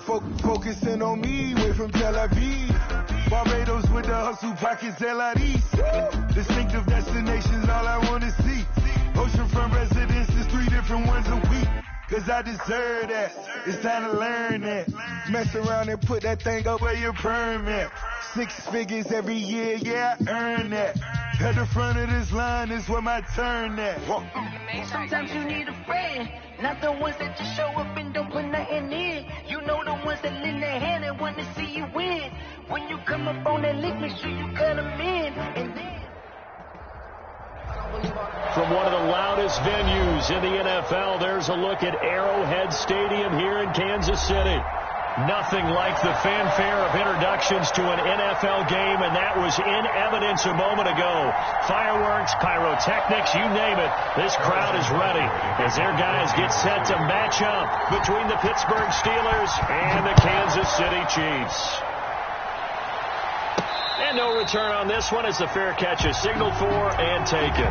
Focusing on me, way from Tel Aviv. Barbados with the hustle, pockets LIDs. Distinctive destinations, all I want to see. Oceanfront residences, 3 different ones a week. Cause I deserve that, it's time to learn that. Mess around and put that thing up where your permit. 6 figures every year, yeah, I earn that. At the front of this line is where my turn at. Sometimes you need a friend, not the ones that just show up and don't put nothing in. You know the ones that lend their hand and want to see you win. When you come up on that lick, make sure you cut them in. And then from one of the loudest venues in the NFL, there's a look at Arrowhead Stadium here in Kansas City. Nothing like the fanfare of introductions to an NFL game, and that was in evidence a moment ago. Fireworks, pyrotechnics, you name it. This crowd is ready as their guys get set to match up between the Pittsburgh Steelers and the Kansas City Chiefs. And no return on this one as the fair catch is signaled for and taken.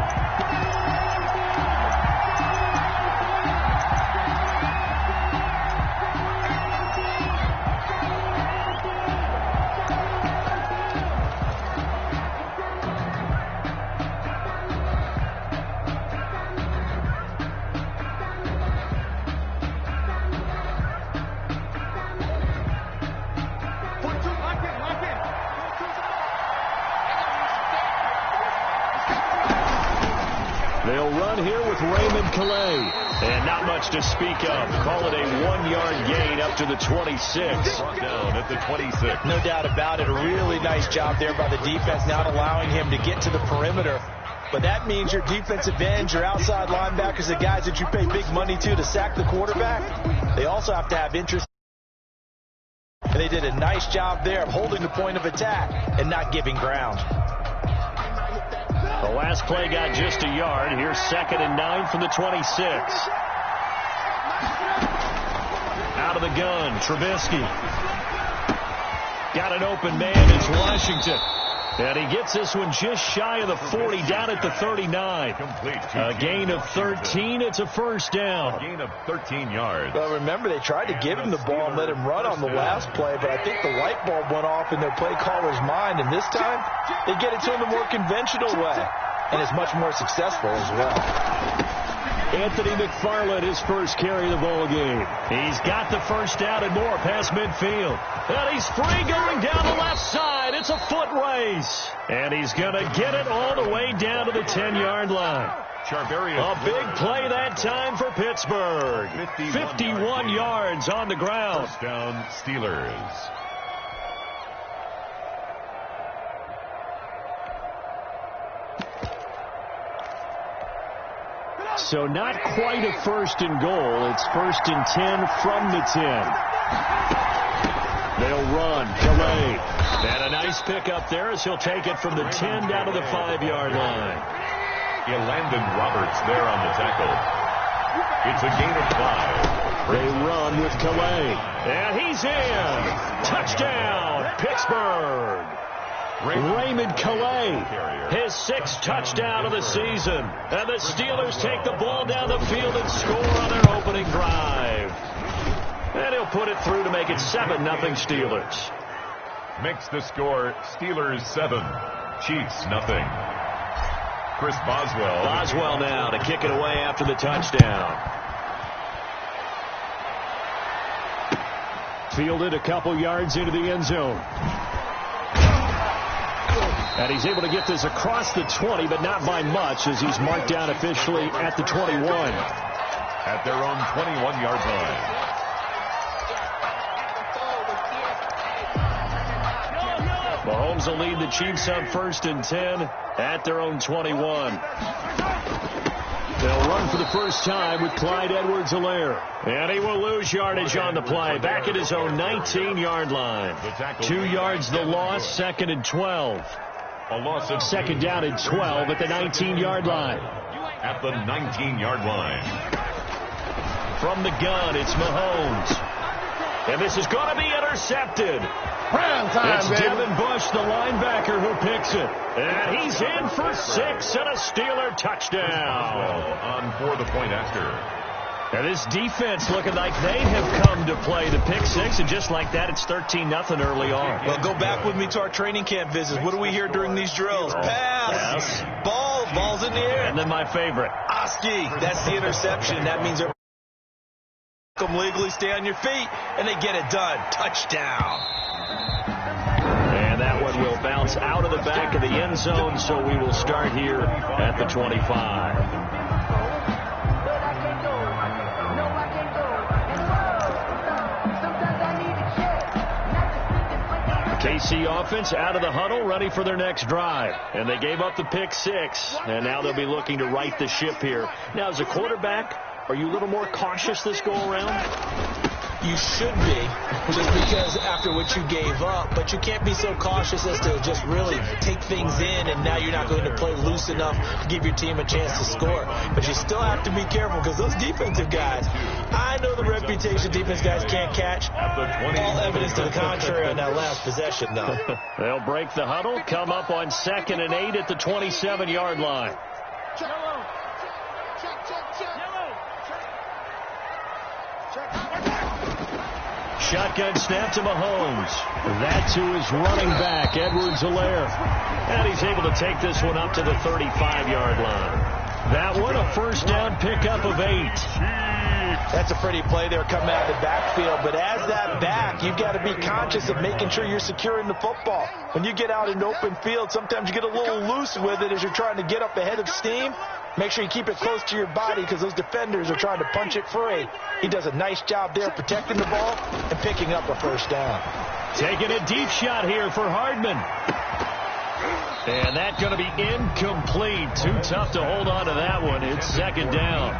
They'll run here with Raymond Calais. And not much to speak of. Call it a 1-yard gain up to the 26. Brought down at the 26. No doubt about it. A really nice job there by the defense, not allowing him to get to the perimeter. But that means your defensive ends, your outside linebackers, the guys that you pay big money to sack the quarterback, they also have to have interest. And they did a nice job there of holding the point of attack and not giving ground. The last play got just a yard. Here's 2nd and 9 from the 26. Out of the gun, Trubisky. Got an open man. It's Washington. And he gets this one just shy of the 40, down at the 39. Complete. A gain of 13. It's a first down. A gain of 13 yards. Well, remember, they tried to give him the ball and let him run on the last play, but I think the light bulb went off in their play caller's mind, and this time they get it to him the more conventional way, and it's much more successful as well. Anthony McFarland, his first carry of the ball game. He's got the first down and more past midfield. And he's free going down the left side. It's a foot race. And he's going to get it all the way down to the 10-yard line. A big play that time for Pittsburgh. 51 yards on the ground. First down, Steelers. So not quite a first and goal. It's 1st and 10 from the 10. They'll run. Calais. And a nice pickup there as he'll take it from the 10 down to the 5-yard line. Landon Roberts there on the tackle. It's a gain of 5. They run with Calais. And he's in. Touchdown, Pittsburgh. Raymond Calais, his 6th touchdown of the season. And the Steelers take the ball down the field and score on their opening drive. And he'll put it through to make it 7-0 Steelers. Makes the score Steelers 7, Chiefs 0. Chris Boswell. Boswell now to kick it away after the touchdown. Fielded a couple yards into the end zone. And he's able to get this across the 20, but not by much, as he's marked down officially at the 21. At their own 21-yard line. Mahomes will lead the Chiefs on 1st and 10 at their own 21. They'll run for the first time with Clyde Edwards-Helaire. And he will lose yardage on the play, back at his own 19-yard line. 2 yards the loss, 2nd and 12. A loss of 2nd down and 12 at the 19-yard line. At the 19-yard line. From the gun, it's Mahomes. And this is going to be intercepted. Prime time, it's baby. Devin Bush, the linebacker, who picks it. And he's in for 6 and a Steeler touchdown. On for the point after. And this defense looking like they have come to play. The pick six, and just like that, it's 13-0 early on. Well, go back with me to our training camp visits. What do we hear during these drills? Pass. Yes. Ball's in the air. And then my favorite. Oski, that's the interception. That means they're come legally, stay on your feet, and they get it done. Touchdown. And that one will bounce out of the back of the end zone, so we will start here at the 25. KC offense out of the huddle, ready for their next drive. And they gave up the pick six, and now they'll be looking to right the ship here. Now, as a quarterback, are you a little more cautious this go-around? You should be, just because after what you gave up, but you can't be so cautious as to just really take things in, and now you're not going to play loose enough to give your team a chance to score. But you still have to be careful, because those defensive guys, I know the reputation defense guys can't catch. All evidence to the contrary on that last possession, though. They'll break the huddle, come up on 2nd and 8 at the 27-yard line. Shotgun snap to Mahomes. That's who is running back, Edwards-Helaire. And he's able to take this one up to the 35-yard line. That one, a first down pickup of 8. That's a pretty play there coming out of the backfield. But as that back, you've got to be conscious of making sure you're securing the football. When you get out in open field, sometimes you get a little loose with it as you're trying to get up ahead of steam. Make sure you keep it close to your body, because those defenders are trying to punch it free. He does a nice job there protecting the ball and picking up a first down. Taking a deep shot here for Hardman. And that's going to be incomplete. Too tough to hold on to that one. It's 2nd down.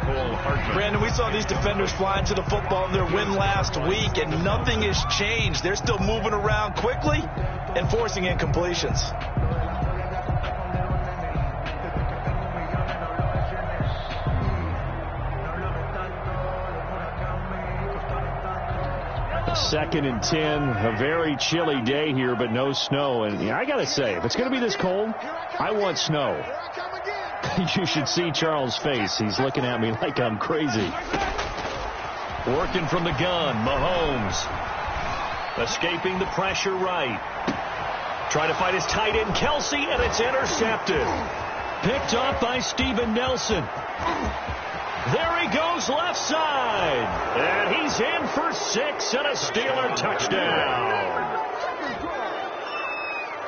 Brandon, we saw these defenders flying to the football in their win last week, and nothing has changed. They're still moving around quickly and forcing incompletions. Second and 10, a very chilly day here, but no snow. And I got to say, if it's going to be this cold, I want snow. You should see Charles' face. He's looking at me like I'm crazy. Working from the gun, Mahomes. Escaping the pressure right. Trying to find his tight end, Kelsey, and it's intercepted. Picked off by Steven Nelson. There he goes left side. And he's in for 6 and a Steeler touchdown.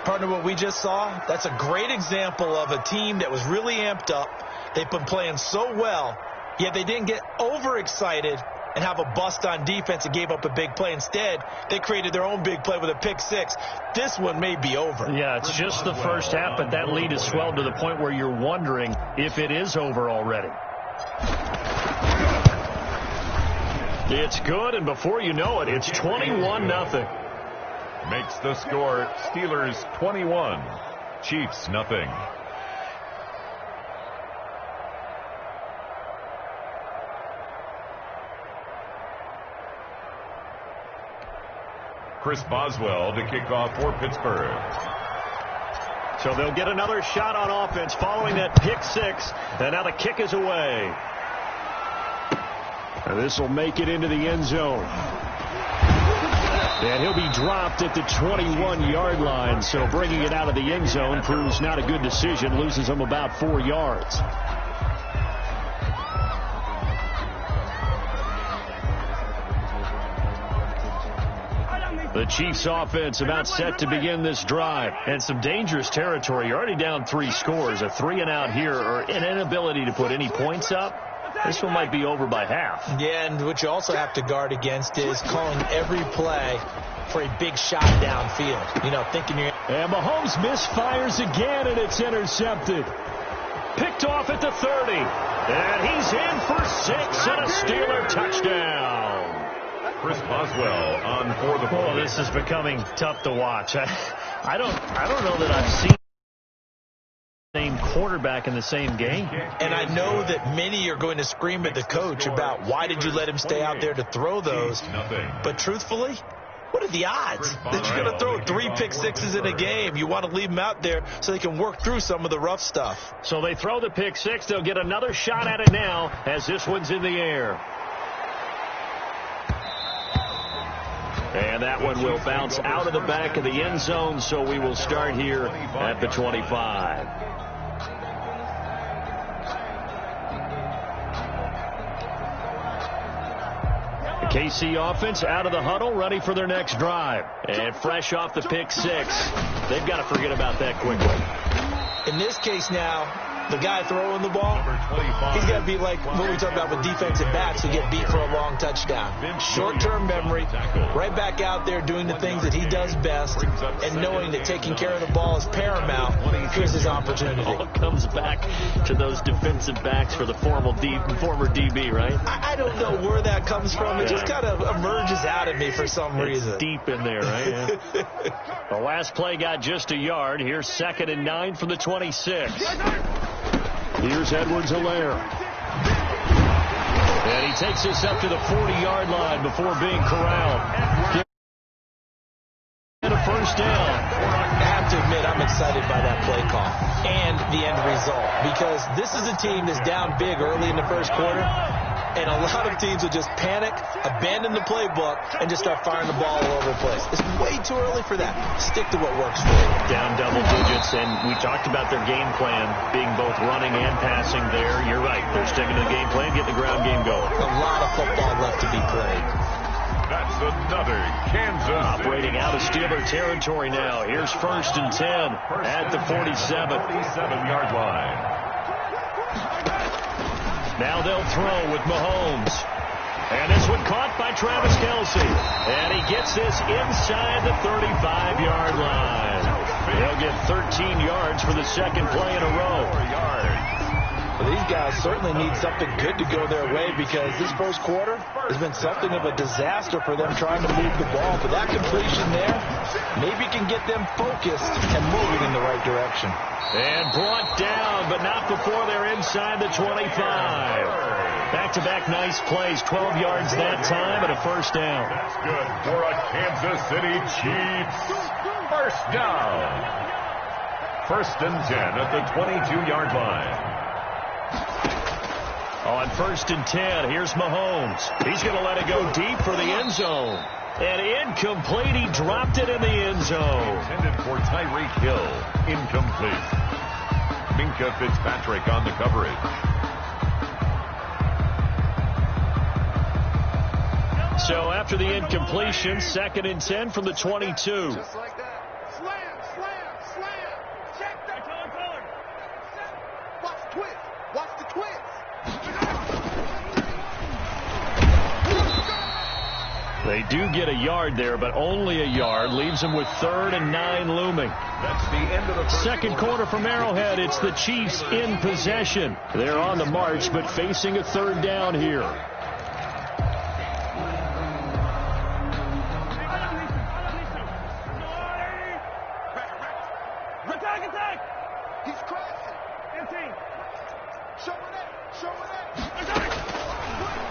Partner, what we just saw, that's a great example of a team that was really amped up. They've been playing so well, yet they didn't get overexcited and have a bust on defense and gave up a big play. Instead, they created their own big play with a pick six. This one may be over. Yeah, it's just the first half, but that lead has swelled to the point where you're wondering if it is over already. It's good, and before you know it, it's 21-0. Makes the score Steelers 21, Chiefs nothing. Chris Boswell to kick off for Pittsburgh. So they'll get another shot on offense following that pick six, and now the kick is away. And this will make it into the end zone. And he'll be dropped at the 21-yard line, so bringing it out of the end zone proves not a good decision, loses him about 4 yards. The Chiefs offense about set to begin this drive, and some dangerous territory. You're already down 3 scores, a 3-and-out here, or an inability to put any points up. This one might be over by half. Yeah, and what you also have to guard against is calling every play for a big shot downfield. You know, thinking you're... And Mahomes misfires again, and it's intercepted. Picked off at the 30. And he's in for 6 and a Steeler touchdown. Chris Boswell on for the ball. Oh, this is becoming tough to watch. I don't know that I've seen same quarterback in the same game. And I know that many are going to scream at the coach about why did you let him stay out there to throw those. But truthfully, what are the odds that you're going to throw 3 pick sixes in a game? You want to leave them out there so they can work through some of the rough stuff. So they throw the pick six. They'll get another shot at it now as this one's in the air. And that one will bounce out of the back of the end zone, so we will start here at the 25. The KC offense out of the huddle, ready for their next drive. And fresh off the pick six, they've got to forget about that quickly. In this case now, the guy throwing the ball, he's got to be like what we talk about with defensive backs who get beat for a long touchdown. Short-term memory, right back out there doing the things that he does best, and knowing that taking care of the ball is paramount. Here's his opportunity. All comes back to those defensive backs for the former DB, right? I don't know where that comes from. It just kind of emerges out of me for some reason. It's deep in there, right? Yeah. The last play got just a yard. Here's 2nd and 9 from the 26. Here's Edwards-Helaire. And he takes this up to the 40-yard line before being corralled. And a first down. I have to admit, I'm excited by that play call and the end result, because this is a team that's down big early in the first quarter, and a lot of teams will just panic, abandon the playbook, and just start firing the ball all over the place. It's way too early for that. Stick to what works for you. Down double digits, and we talked about their game plan being both running and passing there. You're right. They're sticking to the game plan, getting the ground game going. A lot of football left to be played. That's another Kansas operating out of Steeler territory now. Here's 1st and 10 at the 47-yard line. Now they'll throw with Mahomes. And this one caught by Travis Kelce. And he gets this inside the 35-yard line. He'll get 13 yards for the second play in a row. Well, these guys certainly need something good to go their way, because this first quarter has been something of a disaster for them trying to move the ball. But that completion there maybe can get them focused and moving in the right direction. And brought down, but not before they're inside the 25. Back-to-back nice plays, 12 yards that time, and a first down. That's good for a Kansas City Chiefs first down. 1st and 10 at the 22-yard line. On 1st and 10, here's Mahomes. He's going to let it go deep for the end zone. And incomplete. He dropped it in the end zone. Intended for Tyreek Hill. Incomplete. Minka Fitzpatrick on the coverage. So after the incompletion, 2nd and 10 from the 22. Just like that. Slam, slam, slam. Check that. Watch the twist. Watch the twist. They do get a yard there, but only a yard. Leaves them with 3rd and 9 looming. That's the end of the second quarter from Arrowhead. It's the Chiefs in possession. They're on the march, but facing a 3rd down here.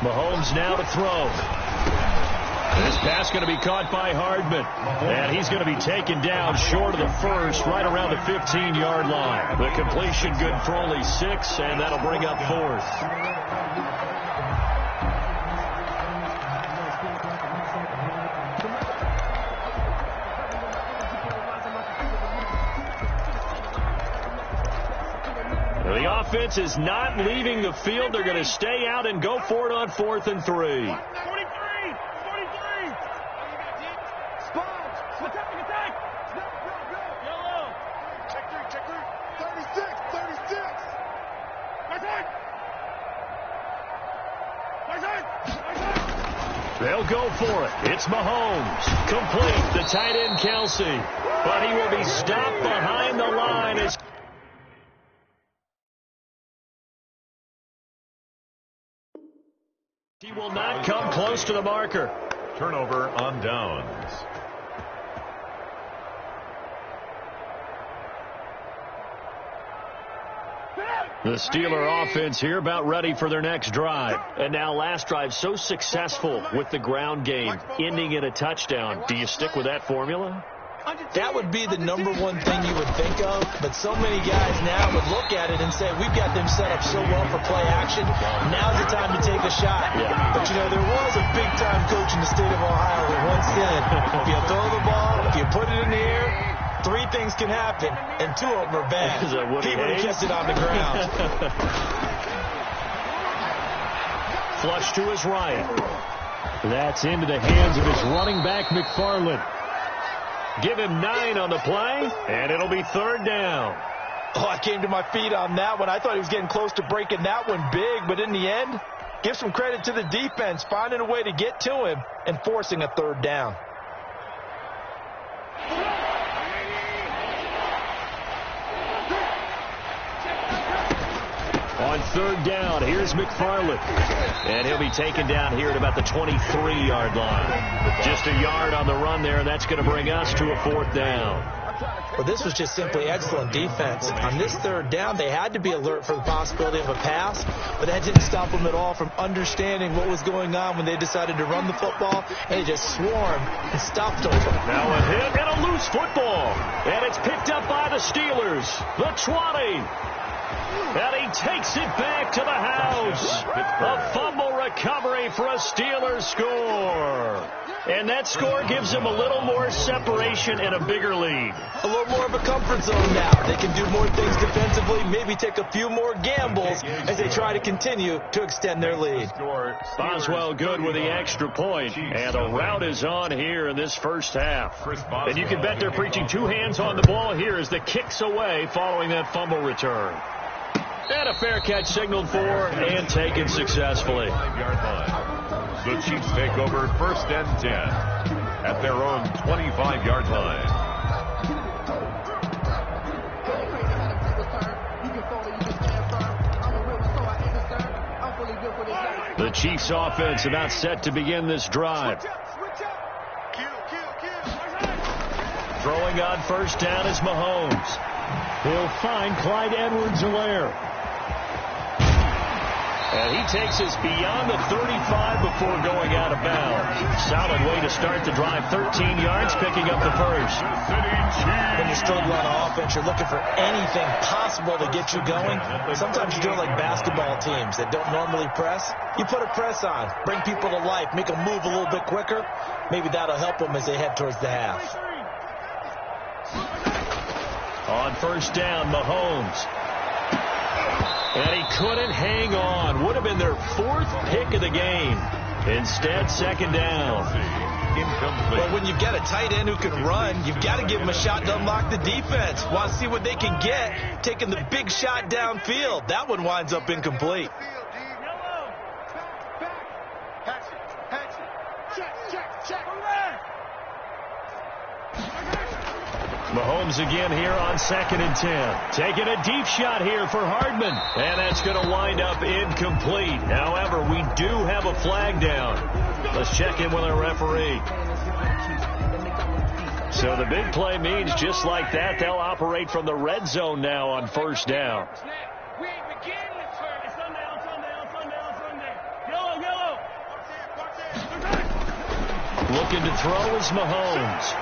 Mahomes now to throw. This pass going to be caught by Hardman. And he's going to be taken down short of the first, right around the 15-yard line. The completion good for only 6, and that'll bring up 4th. The offense is not leaving the field. They're going to stay out and go for it on 4th and 3. They'll go for it. It's Mahomes. Complete. The tight end, Kelce. But he will be stopped behind the line as he will not come close to the marker. Turnover on downs. The Steeler offense here about ready for their next drive. And now last drive so successful with the ground game, ending in a touchdown. Do you stick with that formula? That would be the number one thing you would think of, but so many guys now would look at it and say, we've got them set up so well for play action, now's the time to take a shot. But, you know, there was a big-time coach in the state of Ohio that once said, if you throw the ball, if you put it in the air, 3 things can happen, and 2 of them are bad. He would have kept it on the ground. Flush to his right. That's into the hands of his running back, McFarland. Give him 9 on the play, and it'll be 3rd down. Oh, I came to my feet on that one. I thought he was getting close to breaking that one big, but in the end, give some credit to the defense, finding a way to get to him and forcing a 3rd down. On 3rd down, here's McFarland. And he'll be taken down here at about the 23-yard line. Just a yard on the run there, and that's going to bring us to a 4th down. Well, this was just simply excellent defense. On this 3rd down, they had to be alert for the possibility of a pass, but that didn't stop them at all from understanding what was going on when they decided to run the football, and they just swarmed and stopped over. Now a hit and a loose football, and it's picked up by the Steelers. The 20. And he takes it back to the house. A fumble recovery for a Steelers score. And that score gives them a little more separation and a bigger lead. A little more of a comfort zone now. They can do more things defensively, maybe take a few more gambles as they try to continue to extend their lead. Boswell good with the extra point, and the route is on here in this first half. And you can bet they're preaching 2 hands on the ball here as the kick's away following that fumble return. And a fair catch signaled for and taken successfully. The Chiefs take over 1st and 10 at their own 25-yard line. The Chiefs offense about set to begin this drive. Throwing on 1st down is Mahomes. He'll find Clyde Edwards-Helaire. And he takes us beyond the 35 before going out of bounds. Solid way to start the drive. 13 yards, picking up the first. When you're struggling on offense, you're looking for anything possible to get you going. Sometimes you do it like basketball teams that don't normally press. You put a press on, bring people to life, make them move a little bit quicker. Maybe that'll help them as they head towards the half. On 1st down, Mahomes. And he couldn't hang on. Would have been their 4th pick of the game. Instead, 2nd down. Well, when you've got a tight end who can run, you've got to give him a shot to unlock the defense. Want to see what they can get, taking the big shot downfield. That one winds up incomplete. Mahomes again here on 2nd and 10. Taking a deep shot here for Hardman. And that's going to wind up incomplete. However, we do have a flag down. Let's check in with our referee. So the big play means just like that, they'll operate from the red zone now on 1st down. Looking to throw is Mahomes.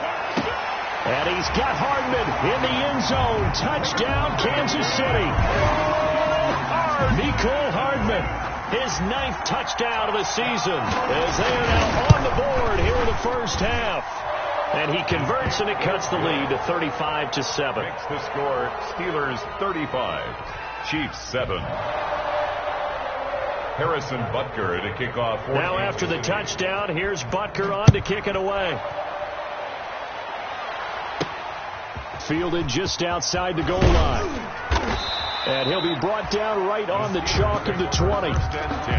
And he's got Hardman in the end zone. Touchdown, Kansas City. Mecole Hardman, his 9th touchdown of the season, as they are now on the board here in the first half. And he converts, and it cuts the lead to 35-7. Makes the score Steelers 35, Chiefs 7. Harrison Butker to kick off. Now after the touchdown, here's Butker on to kick it away. Fielded just outside the goal line. And he'll be brought down right on the chalk of the 20. 1st and 10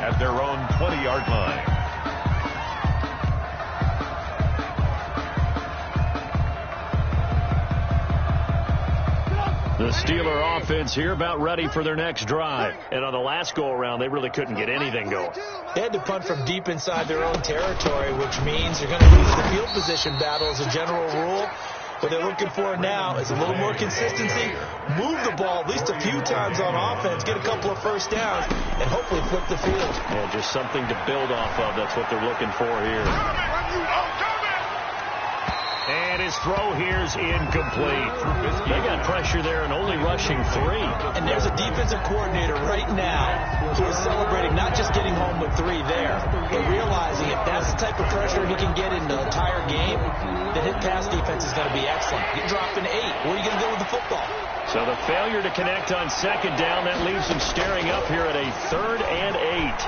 at their own 20-yard line. The Steeler offense here about ready for their next drive. And on the last go-around, they really couldn't get anything going. They had to punt from deep inside their own territory, which means they're going to lose the field position battle as a general rule. What they're looking for now is a little more consistency, move the ball at least a few times on offense, get a couple of 1st downs, and hopefully flip the field. Yeah, just something to build off of. That's what they're looking for here. And His throw here's incomplete. They got pressure there and only rushing 3. And there's a defensive coordinator right now who is celebrating not just getting home with 3 there, but realizing if that's the type of pressure he can get in the entire game, then his pass defense is going to be excellent. He dropped an 8. Where are you going to go with the football? So the failure to connect on second down, that leaves him staring up here at a 3rd and 8.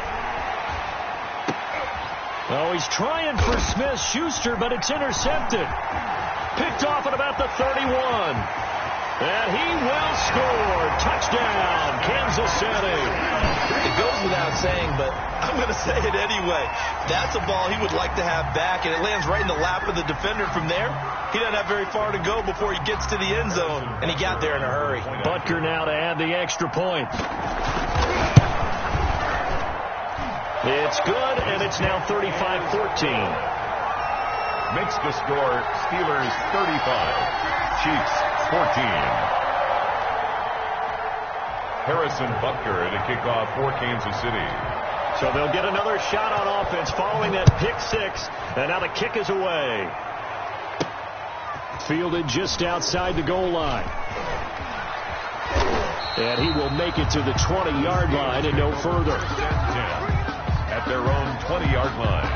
Oh, he's trying for Smith-Schuster, but it's intercepted. Picked off at about the 31. And he will score. Touchdown, Kansas City. It goes without saying, but I'm going to say it anyway. That's a ball he would like to have back, and it lands right in the lap of the defender from there. He doesn't have very far to go before he gets to the end zone, and he got there in a hurry. Butker now to add the extra point. It's good, and it's now 35-14. Makes the score Steelers 35, Chiefs 14. Harrison Butker at a kickoff for Kansas City. So they'll get another shot on offense following that pick 6, and now the kick is away. Fielded just outside the goal line. And he will make it to the 20-yard line and no further. 10 at their own 20-yard line.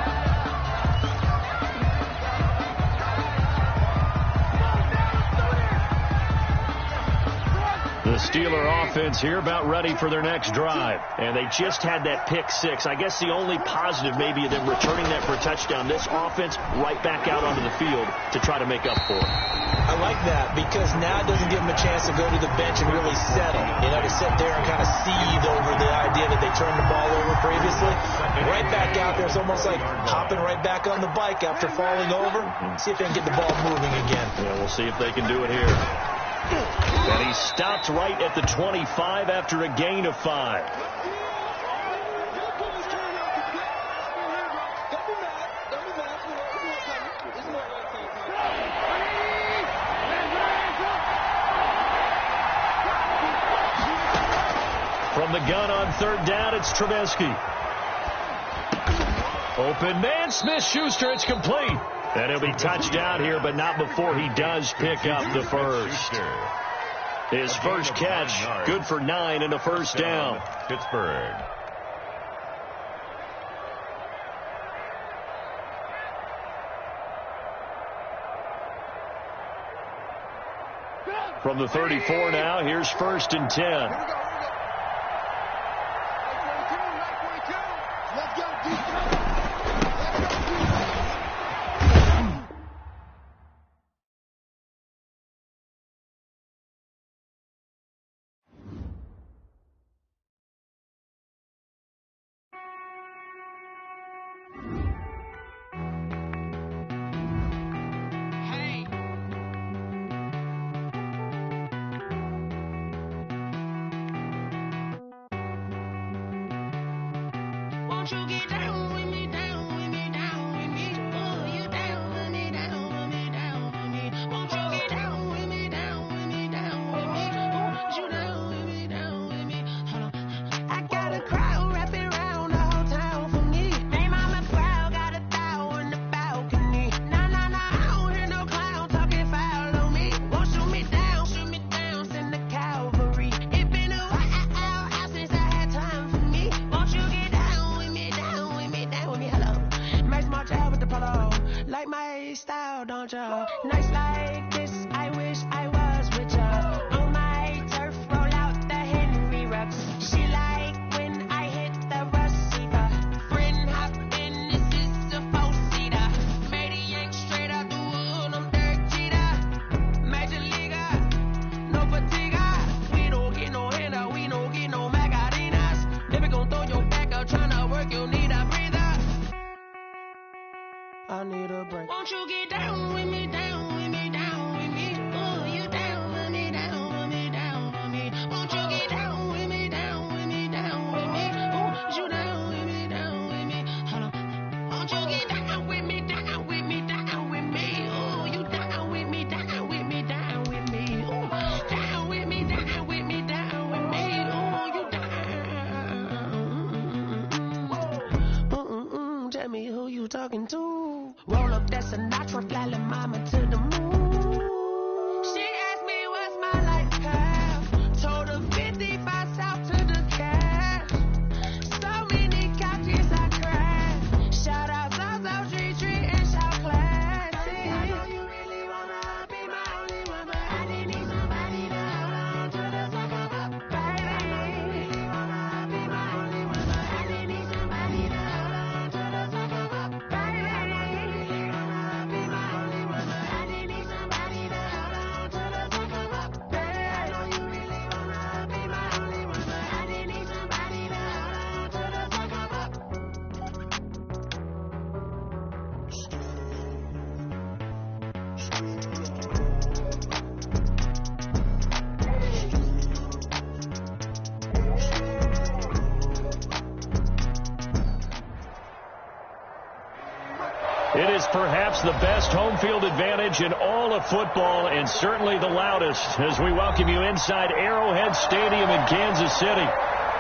The Steeler offense here about ready for their next drive. And they just had that pick 6. I guess the only positive maybe of them returning that for a touchdown. This offense right back out onto the field to try to make up for it. I like that because now it doesn't give them a chance to go to the bench and really settle. You know, to sit there and kind of seethe over the idea that they turned the ball over previously. Right back out there. It's almost like hopping right back on the bike after falling over. See if they can get the ball moving again. Yeah, we'll see if they can do it here. And he stopped right at the 25 after a gain of 5. From the gun on 3rd down, it's Trubisky. Open man, Smith-Schuster, it's complete. And he'll be touchdown here, but not before he does pick up the first. His first catch, good for 9 and a first down. Pittsburgh. From the 34 now, here's 1st and 10. Won't you get down with me, down with me, down with me? Oh, you down with me, down with me, down with me. Won't you get down with me, down with me, down with me? Oh, you down with me, down with me? Hold on. I got a crowd wrapping around the whole town for me. Name on the crowd, got a thou on the balcony. Nah, nah, nah, I don't hear no clown talking foul on me. Won't shoot me down, send the cavalry. It been a while since I had time for me. Won't you get down with me, down with me, down with me? Hello. Max my job with the polo. Like my style, don't ya? Nights like this, I wish I was with ya. On my turf, roll out the Henry rocks. She like when I hit the receiver. Friend hop in, this is a 4-seater. Made a yank straight out the wood, I'm Derek Jeter. Major leaguer, no fatigue. We don't get no handout, we don't get no Macarinas. Never gon' throw your back out, tryna work, you need a breather. I need a break. Won't you get down with me, down with me, down with me? Oh, you down with me, down with me, down with me? Won't you get down with me, down with me, down with me? Oh, you down with me, down with me? Hold on. Won't you get down with me, down with me, down with me? Oh, you down with me, down with me, down with me? Oh, down with me, down with me, down with me? Oh, you down. Tell me who you talking to. Roll up that Sinatra, fly mama to perhaps the best home field advantage in all of football, and certainly the loudest, as we welcome you inside Arrowhead Stadium in Kansas City.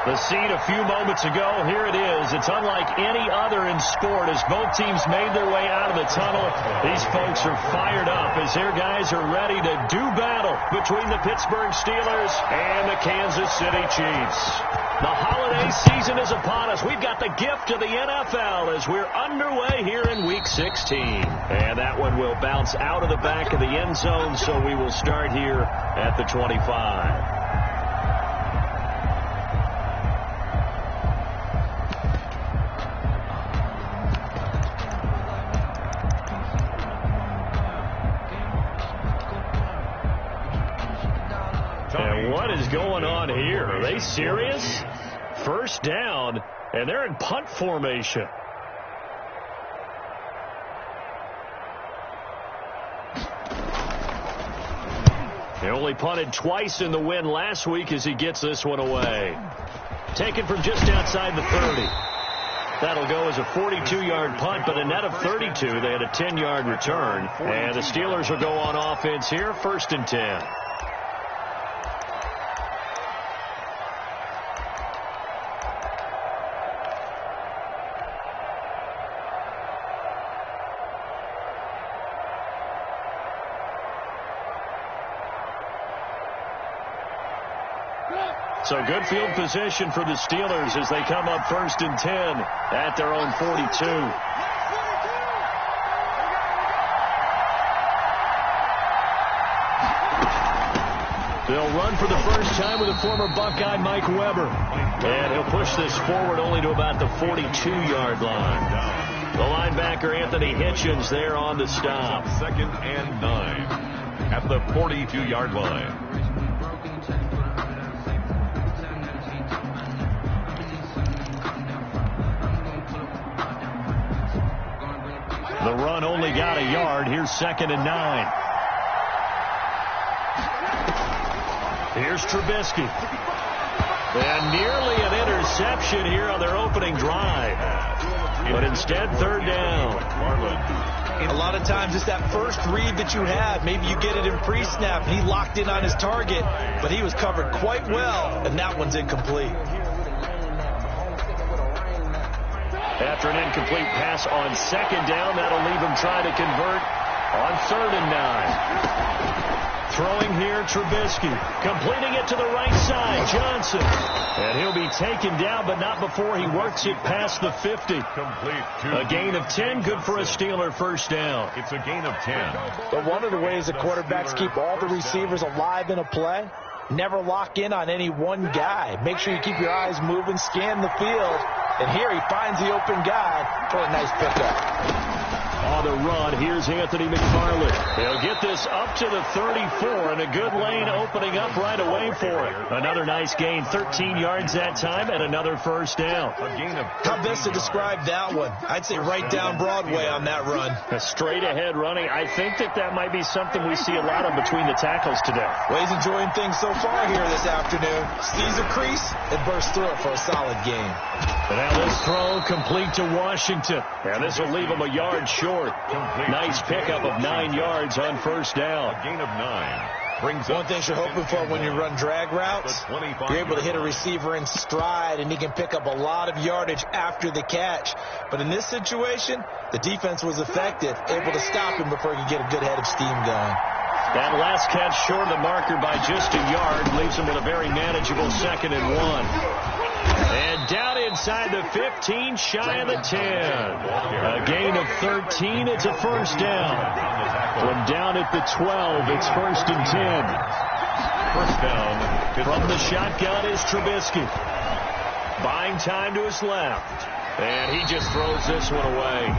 The scene a few moments ago, here it is. It's unlike any other in sport as both teams made their way out of the tunnel. These folks are fired up as their guys are ready to do battle between the Pittsburgh Steelers and the Kansas City Chiefs. The holiday season is upon us. We've got the gift of the NFL as we're underway here in Week 16. And that one will bounce out of the back of the end zone, so we will start here at the 25. And what is going on here? Are they serious? First down, and they're in punt formation. He only punted twice in the win last week as he gets this one away. Taken from just outside the 30. That'll go as a 42-yard punt, but a net of 32. They had a 10-yard return. And the Steelers will go on offense here, 1st and 10. So good field position for the Steelers as they come up 1st and 10 at their own 42. They'll run for the first time with a former Buckeye, Mike Weber. And he'll push this forward only to about the 42-yard line. The linebacker, Anthony Hitchens, there on the stop. 2nd and 9 at the 42-yard line. The run only got a yard. Here's 2nd and 9. Here's Trubisky. And nearly an interception here on their opening drive. But instead, 3rd down. A lot of times it's that first read that you have. Maybe you get it in pre-snap. He locked in on his target, but he was covered quite well, and that one's incomplete. After an incomplete pass on 2nd down, that'll leave him trying to convert on 3rd and 9. Throwing here, Trubisky. Completing it to the right side, Johnson. And he'll be taken down, but not before he works it past the 50. A gain of 10, good for a Steeler first down. It's a gain of 10. But one of the ways the quarterbacks keep all the receivers alive in a play, never lock in on any one guy. Make sure you keep your eyes moving, scan the field. And here he finds the open guy for a nice pickup. On the run, here's Anthony McFarland. He'll get this up to the 34, and a good lane opening up right away for it. Another nice gain, 13 yards that time, and another first down. How best to describe that one? I'd say right down Broadway on that run. A straight ahead running. I think that might be something we see a lot of between the tackles today. Well, he's enjoying things so far here this afternoon. Sees a crease and bursts through it for a solid gain. And now this throw complete to Washington. And this will leave him a yard short. Nice pickup of 9 yards on first down. A gain of 9. Brings one thing you're hoping for when you run drag routes, you're able to hit a receiver in stride, and he can pick up a lot of yardage after the catch. But in this situation, the defense was effective, able to stop him before he could get a good head of steam going. That last catch short of the marker by just a yard leaves him with a very manageable 2nd and 1. And down inside the 15, shy of the 10. A gain of 13, it's a first down. From down at the 12, it's 1st and 10. First down. From the shotgun is Trubisky. Buying time to his left. And he just throws this one away.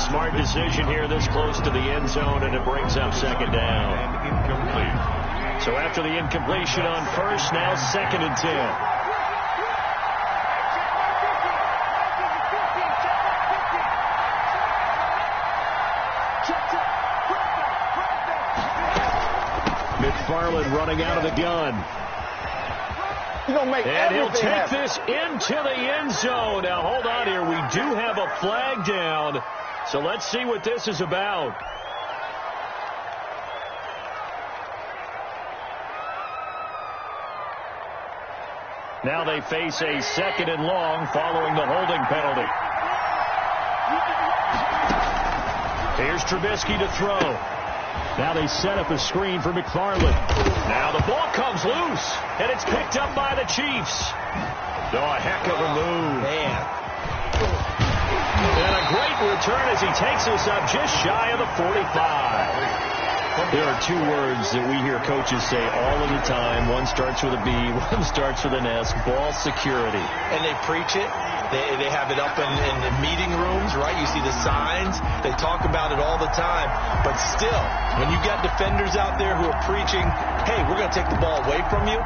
Smart decision here this close to the end zone, and it brings up 2nd down. And incomplete. So after the incompletion on first, now 2nd and 10. McFarland running out of the gun. And he'll take this into the end zone. Now, hold on here. We do have a flag down. So let's see what this is about. Now they face a 2nd and long following the holding penalty. Here's Trubisky to throw. Now they set up a screen for McFarland. Now the ball comes loose, and it's picked up by the Chiefs. Oh, a heck of a move. Man. And a great return as he takes us up just shy of the 45. There are 2 words that we hear coaches say all of the time. One starts with a B, one starts with an S, ball security. And they preach it. They have it up in meeting rooms, right? You see the signs. They talk about it all the time. But still, when you got defenders out there who are preaching, hey, we're going to take the ball away from you,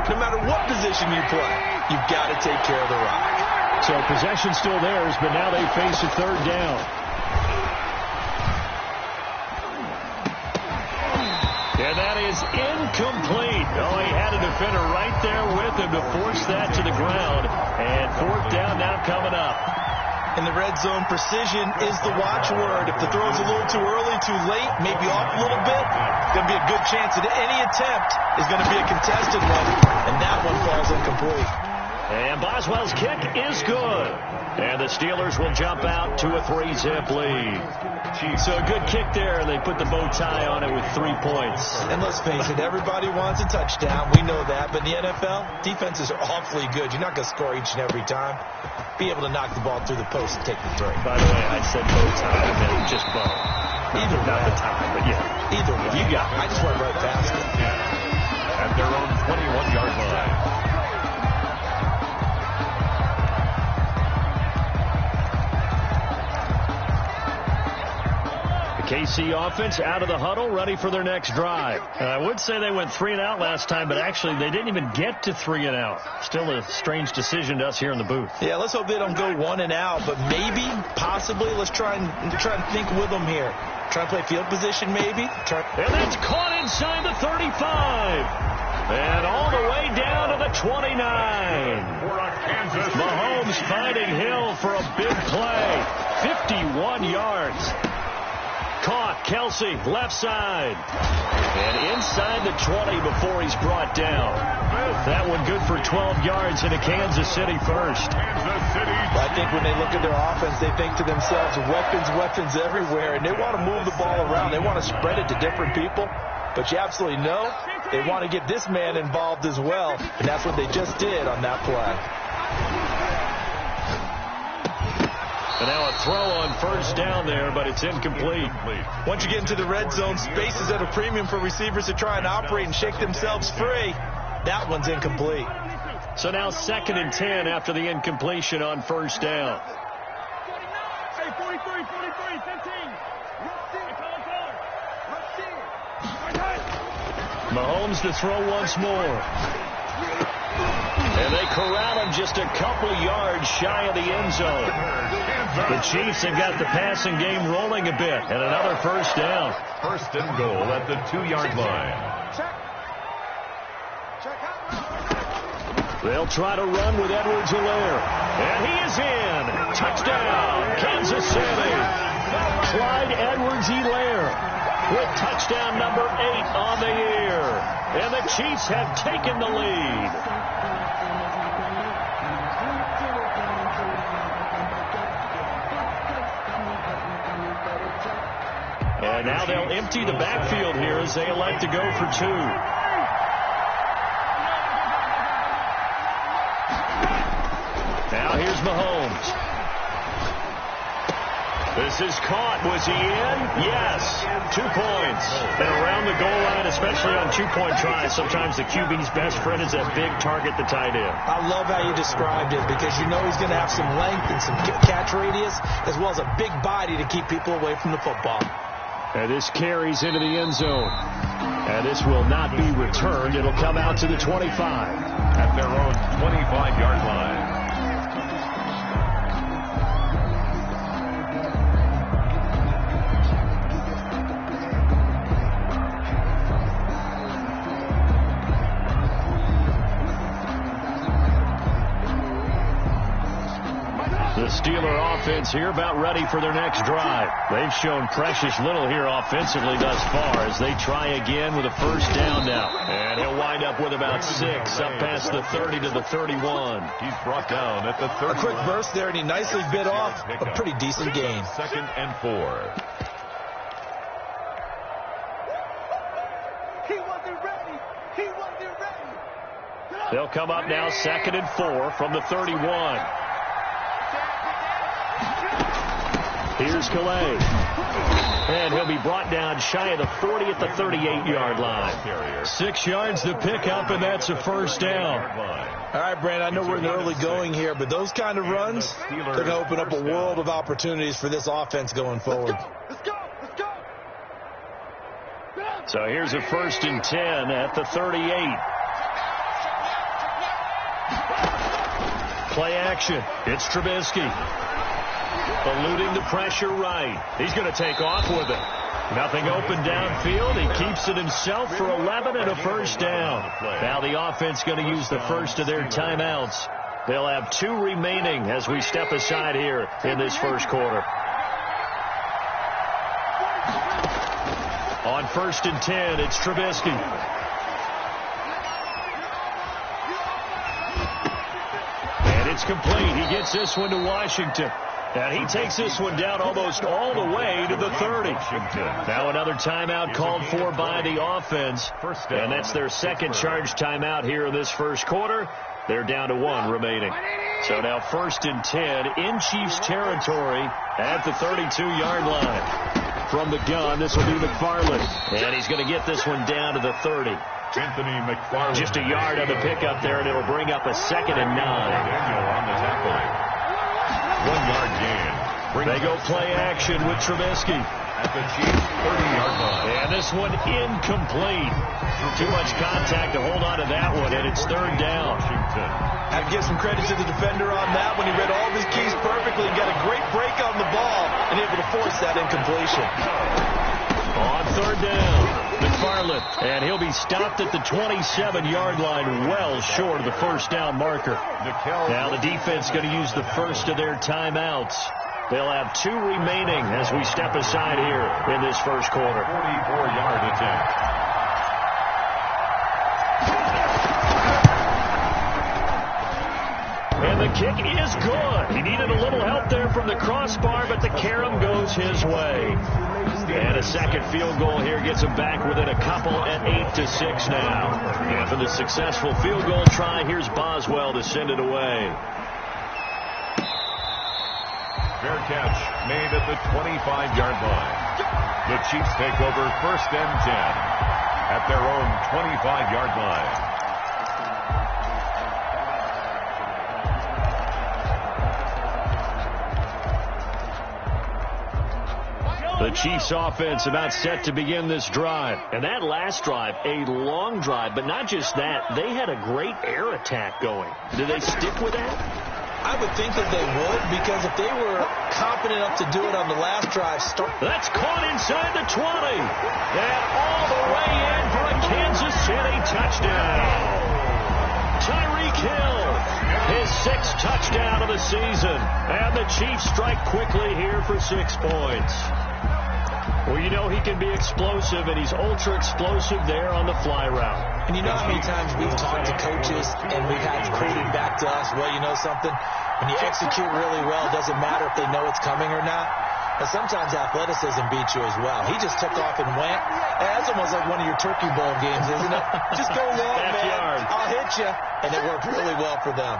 no matter what position you play, you've got to take care of the rock. So possession still theirs, but now they face a 3rd down. And that is incomplete. Oh, he had a defender right there with him to force that to the ground. And 4th down now coming up. In the red zone, precision is the watchword. If the throw's a little too early, too late, maybe off a little bit, it's going to be a good chance that any attempt is going to be a contested one. And that one falls incomplete. And Boswell's kick is good. And the Steelers will jump out to a 3-zip lead. So a good kick there, and they put the bow tie on it with 3 points. And let's face it, everybody wants a touchdown. We know that. But in the NFL, defenses are awfully good. You're not going to score each and every time. Be able to knock the ball through the post and take the throw. By the way, I said bow tie. I meant just bow. Either not way. the tie, but yeah. Either way. You got it. I just went right past it. At their own 21-yard line. KC offense out of the huddle, ready for their next drive. I would say they went 3 and out last time, but actually they didn't even get to 3 and out. Still a strange decision to us here in the booth. Yeah, let's hope they don't go 1 and out, but maybe, possibly, let's try and think with them here. Try and play field position, maybe. And that's caught inside the 35. And all the way down to the 29. Mahomes finding Hill for a big play. 51 yards. Caught, Kelsey, left side. And inside the 20 before he's brought down. That one good for 12 yards into Kansas City first. I think when they look at their offense, they think to themselves, weapons everywhere. And they want to move the ball around. They want to spread it to different people. But you absolutely know they want to get this man involved as well. And that's what they just did on that play. And now a throw on 1st down there, but it's incomplete. Once you get into the red zone, space is at a premium for receivers to try and operate and shake themselves free. That one's incomplete. So now 2nd and 10 after the incompletion on 1st down. Hey, 43, 15. Mahomes to throw once more. And they corral him just a couple yards shy of the end zone. The Chiefs have got the passing game rolling a bit. And another 1st down. 1st and goal at the 2-yard line. They'll try to run with Edwards-Helaire. And he is in. Touchdown, Kansas City. Clyde Edwards-Helaire with touchdown number 8 on the year. And the Chiefs have taken the lead. And now they'll empty the backfield here as they elect to go for 2. Now here's Mahomes. This is caught. Was he in? Yes. 2 points. And around the goal line, especially on 2-point tries, sometimes the QB's best friend is that big target, the tight end. I love how you described it because you know he's going to have some length and some catch radius as well as a big body to keep people away from the football. And this carries into the end zone. And this will not be returned. It'll come out to the 25. At their own 25-yard line. offense here about ready for their next drive. They've shown precious little here offensively thus far as they try again with a first down now. And he'll wind up with about 6 up past the 30 to the 31. He's brought down at the 30. A quick burst there, and he nicely bit off a pretty decent gain. 2nd and 4. They'll come up now 2nd and 4 from the 31. Here's Calais. And he'll be brought down shy of the 40 at the 38-yard line. 6 yards to pick up, and that's a first down. All right, Brand, I know we're in the early going here, but those kind of runs can open up a world of opportunities for this offense going forward. So here's a 1st and 10 at the 38. Play action. It's Trubisky. Eluding the pressure right. He's going to take off with it. Nothing open downfield. He keeps it himself for 11 and a first down. Now the offense going to use the first of their timeouts. They'll have 2 remaining as we step aside here in this first quarter. On 1st and 10, it's Trubisky. And it's complete. He gets this one to Washington. And he takes this one down almost all the way to the 30. Now another timeout called for by the offense. And that's their second charge timeout here in this first quarter. They're down to 1 remaining. So now 1st and 10 in Chiefs territory at the 32-yard line. From the gun, this will be McFarland. And he's going to get this one down to the 30. Anthony McFarland. Just a yard on the pickup there, and it'll bring up a 2nd and 9. Daniel on the tackle. 1-yard gain. They go play action with Trubisky. At the Chiefs' 30-yard line. And this one incomplete. Too much contact to hold on to that one, and it's 3rd down. I have to give some credit to the defender on that when he read all of his keys perfectly and got a great break on the ball and able to force that incompletion. On 3rd down, McFarland, and he'll be stopped at the 27-yard line, well short of the first down marker. Now the defense going to use the first of their timeouts. They'll have 2 remaining as we step aside here in this first quarter. 44-yard attempt. And the kick is good. He needed a little help there from the crossbar, but the carom goes his way. And a second field goal here gets him back within a couple at 8-6 now. And for the successful field goal try, here's Boswell to send it away. Fair catch made at the 25-yard line. The Chiefs take over 1st and 10 at their own 25-yard line. The Chiefs offense about set to begin this drive. And that last drive, a long drive, but not just that, they had a great air attack going. Do they stick with that? I would think that they would, because if they were confident enough to do it on the last drive, that's caught inside the 20. And all the way in for a Kansas City touchdown. Tyreek Hill, his 6th touchdown of the season. And the Chiefs strike quickly here for 6 points. Well, you know he can be explosive, and he's ultra-explosive there on the fly route. And you know how many times we've talked to coaches and we've had quoted back to us, well, you know something? When you execute really well, it doesn't matter if they know it's coming or not. And sometimes athleticism beats you as well. He just took off and went. That's almost like one of your Turkey Bowl games, isn't it? Just go long, man. I'll hit you. And it worked really well for them.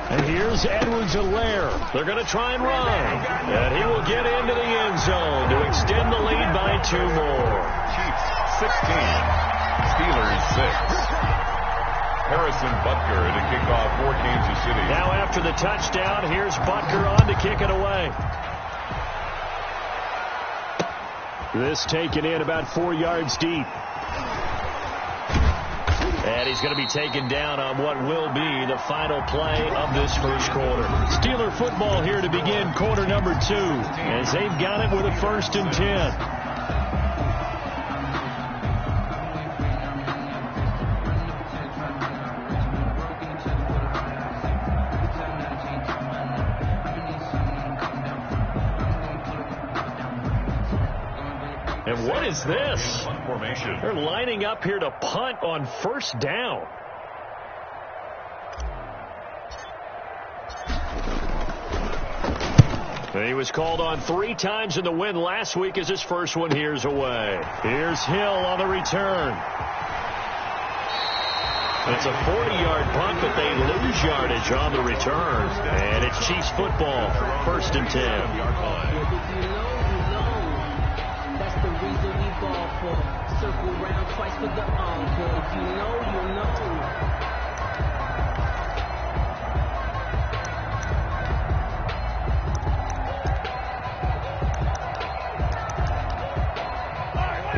And here's Edwards-Helaire. They're going to try and run. And he will get into the end zone to extend the lead by 2 more. Chiefs 16, Steelers 6. Harrison Butker to kick off for Kansas City. Now after the touchdown, here's Butker on to kick it away. This taken in about 4 yards deep. And he's going to be taken down on what will be the final play of this first quarter. Steeler football here to begin quarter number 2, as they've got it with a 1st and 10. And what is this? Formation. They're lining up here to punt on first down. He was called on 3 times in the win last week as his first one here's away. Here's Hill on the return. It's a 40-yard punt, but they lose yardage on the return. And it's Chiefs football, 1st and 10. That's the reason we ball for. Circle round twice for the encore. If you know, you know.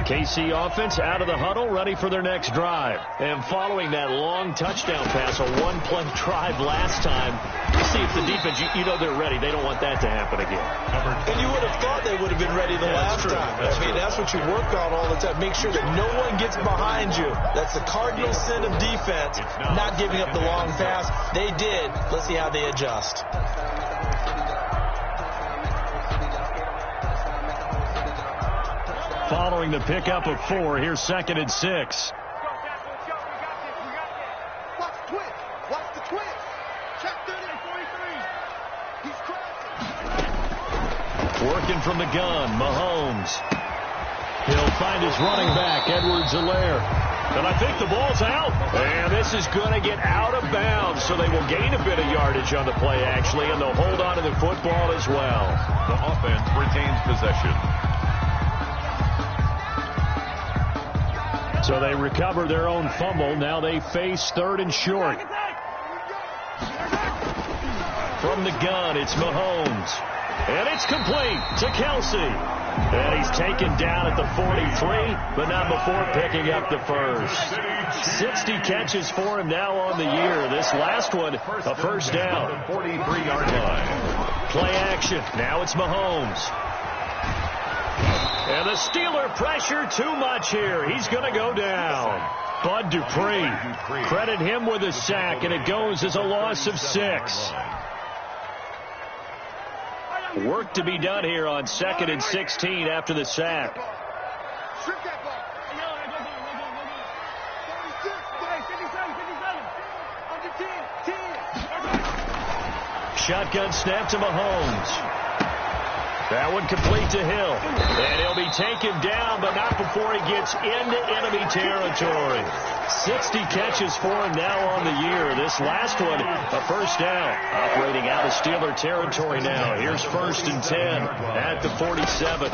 KC offense out of the huddle, ready for their next drive. And following that long touchdown pass, a one-play drive last time, you see if the defense, you know they're ready. They don't want that to happen again. And you would have thought they would have been ready the last time. That's what you work on all the time. Make sure that no one gets behind you. That's the cardinal sin of defense, not giving up the long pass. They did. Let's see how they adjust. Following the pickup of 4, here's 2nd and 6. Watch the twitch. Watch the twitch. Check 30 43. He's crossing. Working from the gun, Mahomes. He'll find his running back, Edwards-Helaire. And I think the ball's out. And this is going to get out of bounds, so they will gain a bit of yardage on the play, actually, and they'll hold on to the football as well. The offense retains possession. So they recover their own fumble. Now they face 3rd and short. From the gun, it's Mahomes. And it's complete to Kelsey. And he's taken down at the 43, but not before picking up the first. 60 catches for him now on the year. This last one, a first down. 43-yard line. Play action. Now it's Mahomes. And the Steeler pressure too much here. He's going to go down. Bud Dupree. Credit him with a sack, and it goes as a loss of 6. Work to be done here on 2nd and 16 after the sack. Shotgun snap to Mahomes. That one complete to Hill. And he'll be taken down, but not before he gets into enemy territory. 60 catches for him now on the year. This last one, a first down. Operating out of Steeler territory now. Here's 1st and 10 at the 47.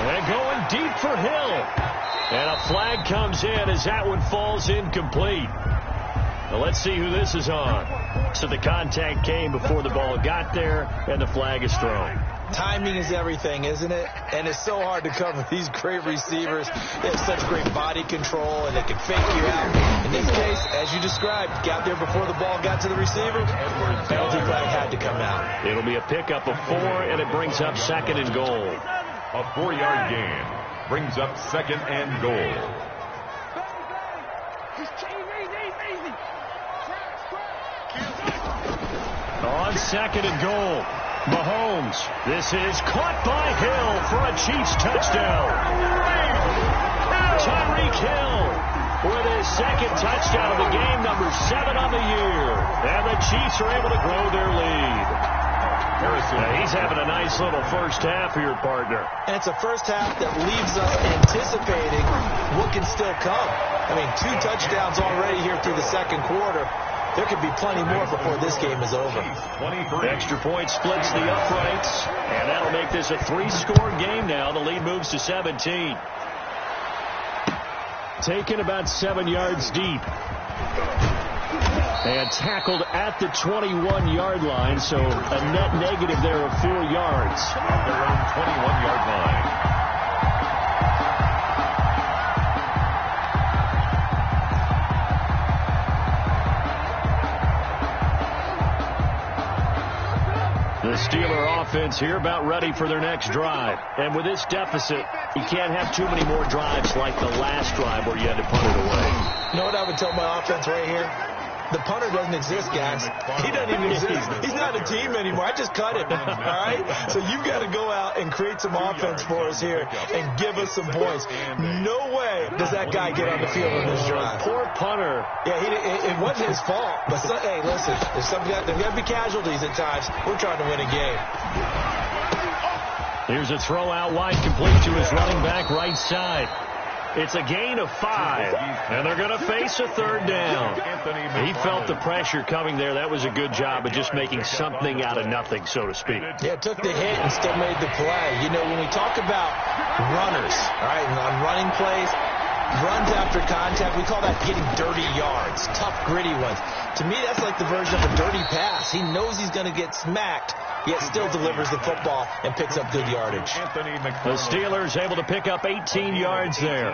And going deep for Hill. And a flag comes in as that one falls incomplete. Now let's see who this is on. So the contact came before the ball got there, and the flag is thrown. Timing is everything, isn't it? And it's so hard to cover these great receivers. They have such great body control, and they can fake you out. In this case, as you described, got there before the ball got to the receiver. Penalty flag had to come out. It'll be a pickup of 4, and it brings up 2nd and goal. A 4-yard gain brings up 2nd and goal. On 2nd and goal, Mahomes. This is caught by Hill for a Chiefs touchdown. Tyreek Hill with his 2nd touchdown of the game, number 7 on the year. And the Chiefs are able to grow their lead. He's having a nice little first half here, partner. And it's a first half that leaves us anticipating what can still come. I mean, 2 touchdowns already here through the 2nd quarter. There could be plenty more before this game is over. Extra point splits the uprights, and that'll make this a 3-score game now. The lead moves to 17. Taken about 7 yards deep. And tackled at the 21-yard line, so a net negative there of 4 yards. At their own 21-yard line. The Steeler offense here about ready for their next drive. And with this deficit, you can't have too many more drives like the last drive where you had to punt it away. You know what I would tell my offense right here? The punter doesn't exist, guys. He doesn't even exist. He's not a team anymore. I just cut him, all right? So you've got to go out and create some offense for us here and give us some points. No way does that guy get on the field on this drive. Poor punter. Yeah, it wasn't his fault. But, hey, listen, there's got to be casualties at times. We're trying to win a game. Here's a throw out wide, complete to his running back right side. It's a gain of 5, and they're going to face a third down. He felt the pressure coming there. That was a good job of just making something out of nothing, so to speak. Yeah, took the hit and still made the play. You know, when we talk about runners, all right, on running plays, runs after contact, we call that getting dirty yards, tough, gritty ones. To me, that's like the version of a dirty pass. He knows he's going to get smacked, yet still delivers the football and picks up good yardage. The Steelers able to pick up 18 yards there.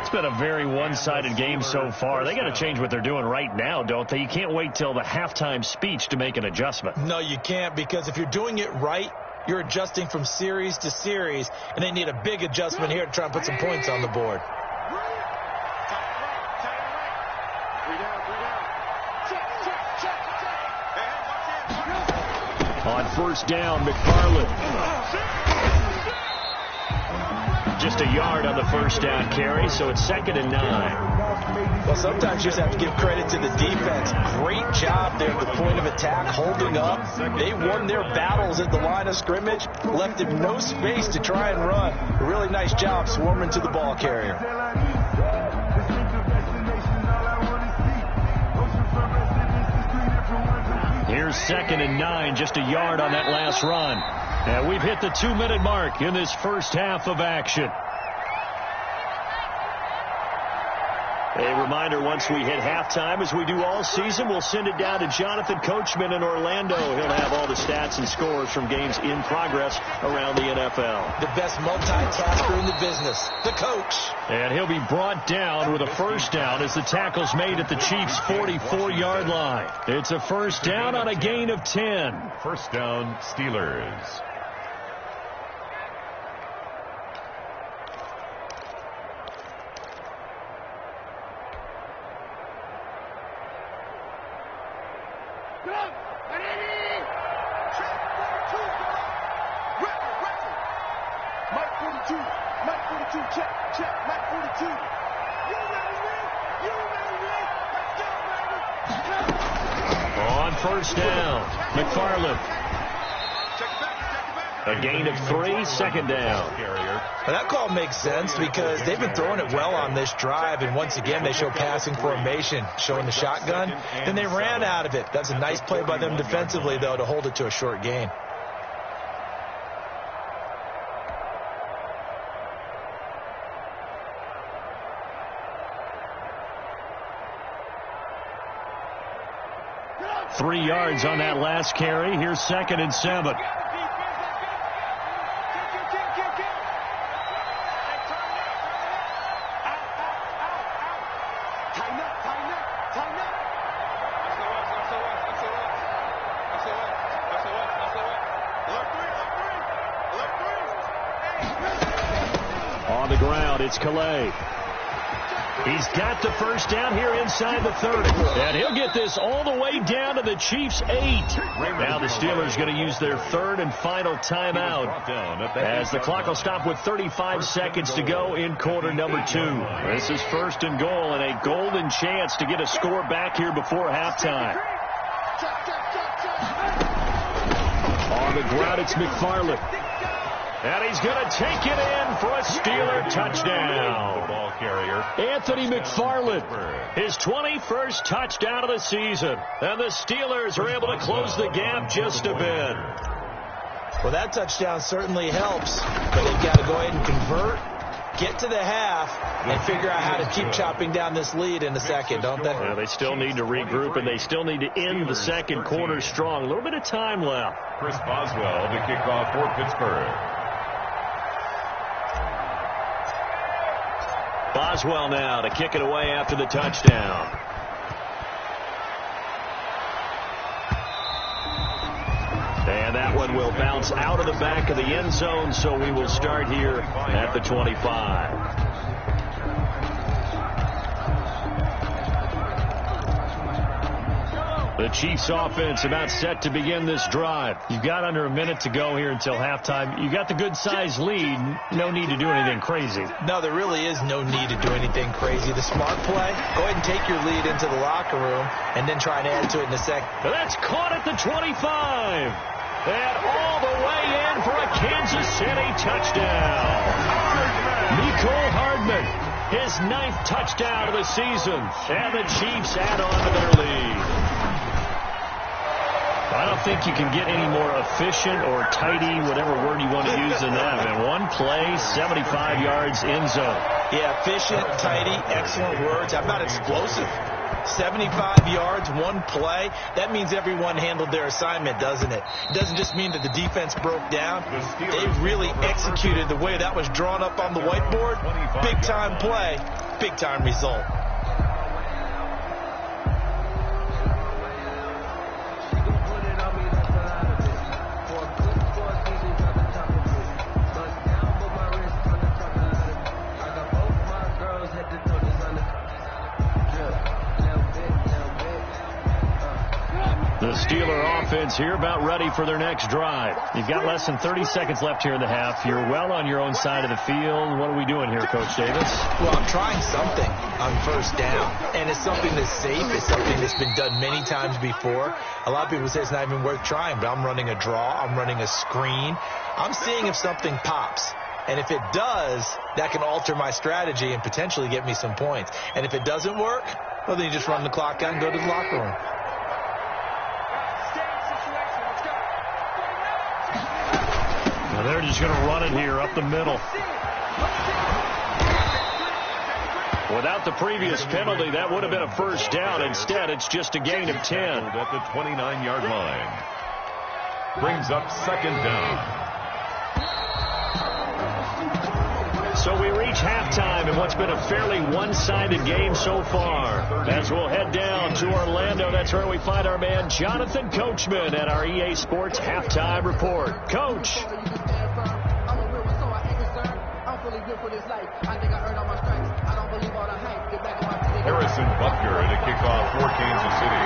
It's been a very one-sided game so far. They got to change what they're doing right now, don't they? You can't wait till the halftime speech to make an adjustment. No, you can't, because if you're doing it right, you're adjusting from series to series, and they need a big adjustment here to try and put some points on the board. On first down, McFarland. Just a yard on the first down carry, so it's 2nd and 9. Well, sometimes you just have to give credit to the defense. Great job there at the point of attack, holding up. They won their battles at the line of scrimmage, left him no space to try and run. A really nice job swarming to the ball carrier. Here's 2nd and 9, just a yard on that last run. And we've hit the 2-minute mark in this first half of action. A reminder, once we hit halftime, as we do all season, we'll send it down to Jonathan Coachman in Orlando. He'll have all the stats and scores from games in progress around the NFL. The best multitasker in the business, the coach. And he'll be brought down with a first down as the tackle's made at the Chiefs' 44-yard line. It's a first down on a gain of 10. First down, Steelers. On first down, McFarland. A gain of 3, 2nd down. Well, that call makes sense because they've been throwing it well on this drive, and once again they show passing formation, showing the shotgun. Then they ran out of it. That's a nice play by them defensively, though, to hold it to a short gain. Three yards on that last carry. Here's 2nd and 7. On the ground, it's Calais. He's got the first down here inside the 30. And he'll get this all the way down to the Chiefs' 8. Now the Steelers going to use their 3rd and final timeout as the clock will stop with 35 seconds to go in quarter number 2. This is 1st and goal and a golden chance to get a score back here before halftime. On the ground, it's McFarland. And he's going to take it in for a Steeler touchdown. Ball carrier Anthony McFarland, his 21st touchdown of the season. And the Steelers are able to close the gap just a bit. Well, that touchdown certainly helps, but they've got to go ahead and convert, get to the half, and figure out how to keep chopping down this lead in the second, don't they? Yeah, they still need to regroup, and they still need to end the second quarter strong. A little bit of time left. Chris Boswell to kick off for Pittsburgh. Boswell now to kick it away after the touchdown. And that one will bounce out of the back of the end zone, so we will start here at the 25. The Chiefs offense about set to begin this drive. You've got under a minute to go here until halftime. You got the good-sized lead. No need to do anything crazy. No, there really is no need to do anything crazy. The smart play, go ahead and take your lead into the locker room and then try and add to it in a second. That's caught at the 25. And all the way in for a Kansas City touchdown. Mecole Hardman, his 9th touchdown of the season. And the Chiefs add on to their lead. I don't think you can get any more efficient or tidy, whatever word you want to use in that. And one play, 75 yards in zone. Yeah, efficient, tidy, excellent words. How about explosive? 75 yards, one play. That means everyone handled their assignment, doesn't it? It doesn't just mean that the defense broke down. They really executed the way that was drawn up on the whiteboard. Big-time play, big-time result. The Steeler offense here about ready for their next drive. You've got less than 30 seconds left here in the half. You're well on your own side of the field. What are we doing here, Coach Davis? Well, I'm trying something on first down, and it's something that's safe. It's something that's been done many times before. A lot of people say it's not even worth trying, but I'm running a draw. I'm running a screen. I'm seeing if something pops. And if it does, that can alter my strategy and potentially get me some points. And if it doesn't work, well, then you just run the clock out and go to the locker room. Now they're just going to run it here up the middle. Without the previous penalty, that would have been a first down. Instead, it's just a gain of 10. At the 29-yard line. Brings up second down. So we reach halftime in what's been a fairly one-sided game so far. As we'll head down to Orlando, that's where we find our man Jonathan Coachman at our EA Sports Halftime Report. Coach. Harrison Butker in a kickoff for Kansas City.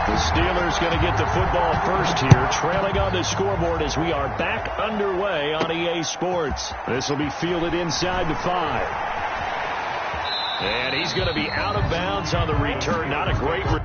The Steelers going to get the football first here, trailing on the scoreboard as we are back underway on EA Sports. This will be fielded inside the 5. And he's going to be out of bounds on the return. Not a great return.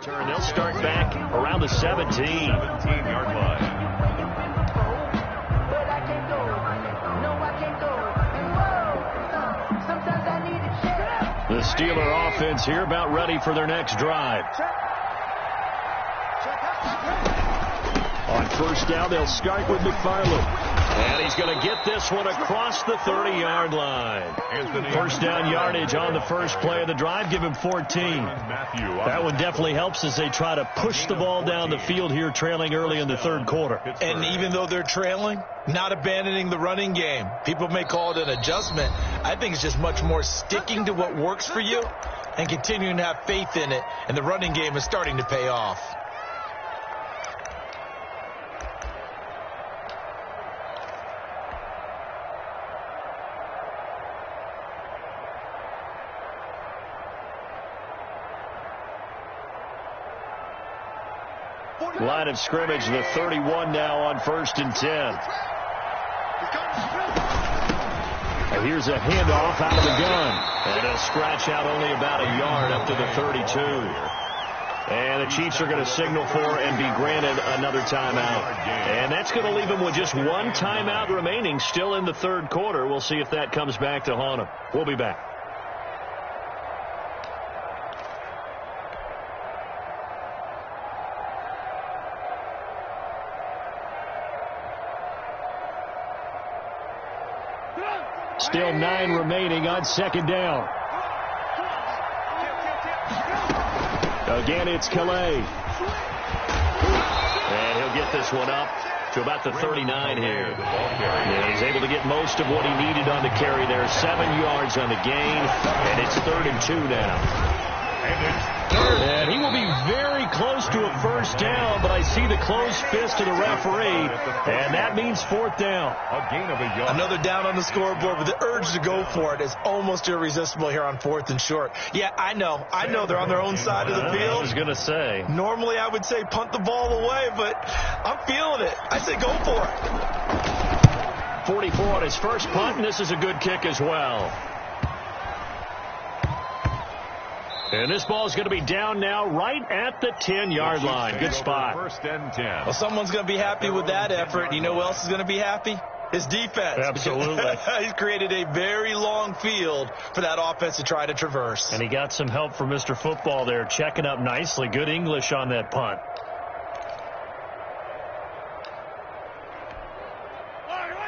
They'll start back around the 17-yard line. The Steeler offense here about ready for their next drive. On first down, they'll start with McFarland. And he's going to get this one across the 30-yard line. First down yardage on the first play of the drive. Give him 14. That one definitely helps as they try to push the ball down the field here, trailing early in the third quarter. And even though they're trailing, not abandoning the running game. People may call it an adjustment. I think it's just much more sticking to what works for you and continuing to have faith in it. And the running game is starting to pay off. Line of scrimmage, the 31 now on 1st and 10. And here's a handoff out of the gun. And a scratch out only about a yard up to the 32. And the Chiefs are going to signal for and be granted another timeout. And that's going to leave them with just one timeout remaining still in the third quarter. We'll see if that comes back to haunt them. We'll be back. Still 9 remaining on 2nd down. Again, it's Calais. And he'll get this one up to about the 39 here. And he's able to get most of what he needed on the carry there. 7 yards on the gain. And it's 3rd and 2 now. And he will be very close to a first down, but I see the closed fist of the referee, and that means 4th down. A gain of a yard. Another down on the scoreboard, but the urge to go for it is almost irresistible here on 4th and short. Yeah, I know they're on their own side of the field. I was going to say. Normally I would say punt the ball away, but I'm feeling it. I say go for it. 44 on his first punt, and this is a good kick as well. And this ball is going to be down now right at the 10-yard line. Good spot. 1st and 10. Well, someone's going to be happy with that effort. You know who else is going to be happy? His defense. Absolutely. He's created a very long field for that offense to try to traverse. And he got some help from Mr. Football there, checking up nicely. Good English on that punt.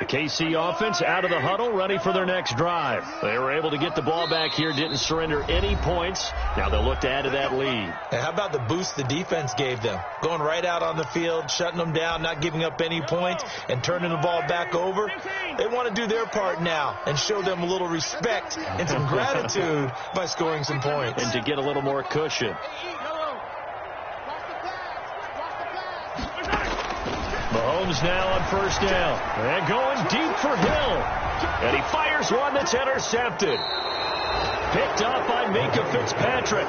The KC offense out of the huddle, ready for their next drive. They were able to get the ball back here, didn't surrender any points. Now they'll look to add to that lead. And how about the boost the defense gave them? Going right out on the field, shutting them down, not giving up any points, and turning the ball back over. They want to do their part now and show them a little respect and some gratitude by scoring some points. And to get a little more cushion. Mahomes now on 1st down. And going deep for Hill. And he fires one that's intercepted. Picked up by Minka Fitzpatrick.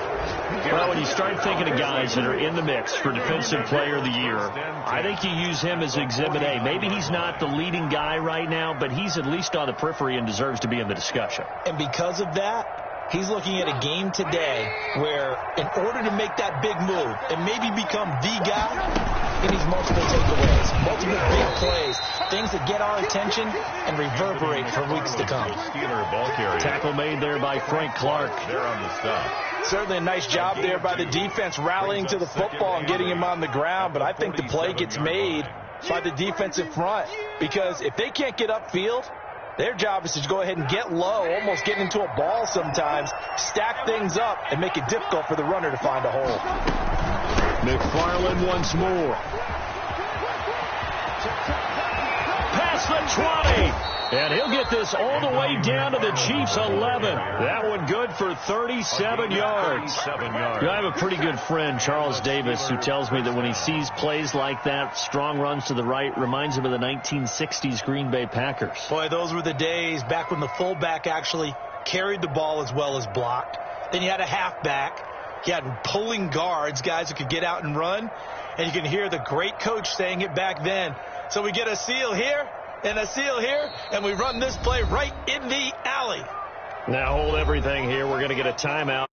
Well, when you start thinking of guys that are in the mix for Defensive Player of the Year, I think you use him as Exhibit A. Maybe he's not the leading guy right now, but he's at least on the periphery and deserves to be in the discussion. And because of that, he's looking at a game today where in order to make that big move and maybe become the guy, he needs multiple takeaways, multiple big plays, things that get our attention and reverberate for weeks to come. Steeler ball carrier. Tackle made there by Frank Clark. They're on the stop. Certainly a nice job there by the defense rallying to the football and getting him on the ground, but I think the play gets made by the defensive front because if they can't get upfield, their job is to go ahead and get low, almost get into a ball sometimes, stack things up, and make it difficult for the runner to find a hole. McFarland once more. Past the 20. And he'll get this all the way down to the Chiefs' 11. That one good for 37 yards. I have a pretty good friend, Charles Davis, who tells me that when he sees plays like that, strong runs to the right, reminds him of the 1960s Green Bay Packers. Boy, those were the days back when the fullback actually carried the ball as well as blocked. Then you had a halfback. You had pulling guards, guys who could get out and run. And you can hear the great coach saying it back then. So we get a seal here and a seal here, and we run this play right in the alley. Now hold everything here. We're going to get a timeout.